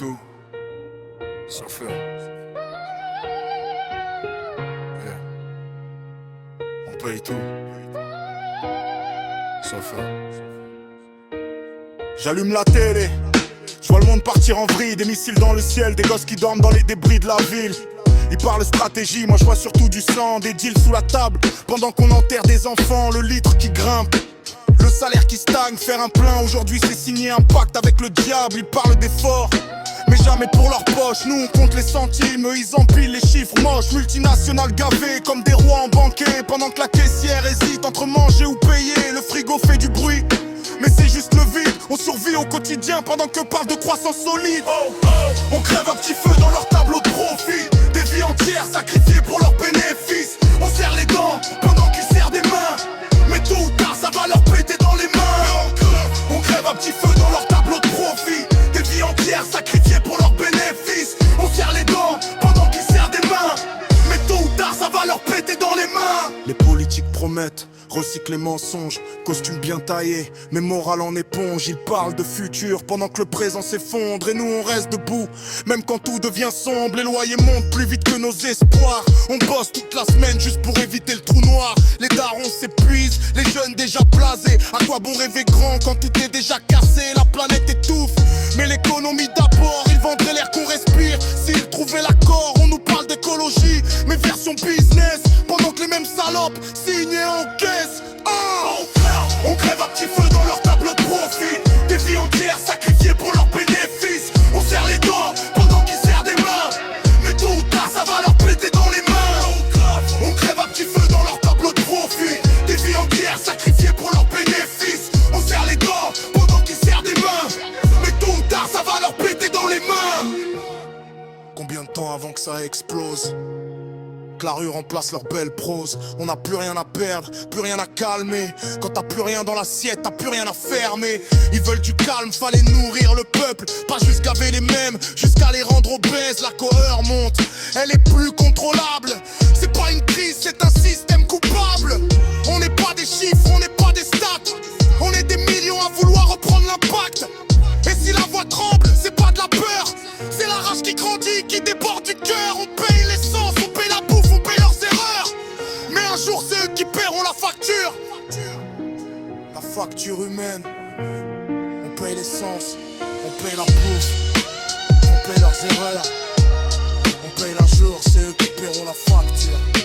tout. Surfer. Yeah. On paye tout. Surfer. J'allume la télé. Je vois le monde partir en vrille. Des missiles dans le ciel, des gosses qui dorment dans les débris de la ville. Ils parlent stratégie, moi je vois surtout du sang. Des deals sous la table, pendant qu'on enterre des enfants. Le litre qui grimpe, le salaire qui stagne. Faire un plein, aujourd'hui c'est signer un pacte avec le diable. Ils parlent d'efforts, mais jamais pour leur poche. Nous on compte les centimes, eux ils empilent les chiffres moches. Multinationales gavées comme des rois en banquet. Pendant que la caissière hésite entre manger ou payer. Le frigo fait du bruit, mais c'est juste le vide. On survit au quotidien pendant que parle de croissance solide. On crève un petit feu dans leur tableau de profit. Des vies entières sacrifiées pour leurs bénéfices. On serre les dents pendant qu'ils serrent des mains, mais tôt ou tard ça va leur péter dans les mains. On crève un petit feu dans leur tableau de profit. Des vies entières sacrifiées pour leurs bénéfices. On serre les dents pendant qu'ils serrent des mains, mais tôt ou tard ça va leur péter dans les mains. Les politiques promettent, recycle les mensonges, costume bien taillé, mais morale en éponge. Ils parlent de futur pendant que le présent s'effondre. Et nous on reste debout, même quand tout devient sombre. Les loyers montent plus vite que nos espoirs. On bosse toute la semaine juste pour éviter le trou noir. Les darons s'épuisent, les jeunes déjà blasés. À quoi bon rêver grand quand tout est déjà cassé? La planète étouffe, mais l'économie d'abord. Ils vendraient l'air qu'on respire s'ils trouvaient l'accord. On nous parle d'écologie, mais version business, pendant que les mêmes salopes signent et encaissent. On crève un petit feu dans leur tableau de profit. Des vies entières sacrifiées pour leurs bénéfices. On serre les dents pendant qu'ils serrent des mains, mais tôt ou tard ça va leur péter dans les mains. On crève un petit feu dans leur tableau de profit. Des vies entières sacrifiées pour leurs bénéfices. On serre les dents pendant qu'ils serrent des mains, mais tôt ou tard ça va leur péter dans les mains. Combien de temps avant que ça explose? Que la rue remplace leur belle prose. On n'a plus rien à perdre, plus rien à calmer. Quand t'as plus rien dans l'assiette, t'as plus rien à fermer. Ils veulent du calme, fallait nourrir le peuple. Pas juste gaver les mêmes, jusqu'à les rendre obèses. La coheur monte, elle est plus contrôlable. C'est pas une crise, c'est un système coupable. On n'est pas des chiffres, on n'est pas des stats. On est des millions à vouloir reprendre l'impact. Et si la voix tremble, c'est pas de la peur, c'est la rage qui grandit, qui déborde du cœur. On paye l'essence, on paye la bouffe, on paye leurs erreurs. Mais un jour c'est eux qui paieront la facture. La facture humaine. On paye l'essence, on paye la bouffe, on paye leurs erreurs. On paye un jour, c'est eux qui paieront la facture.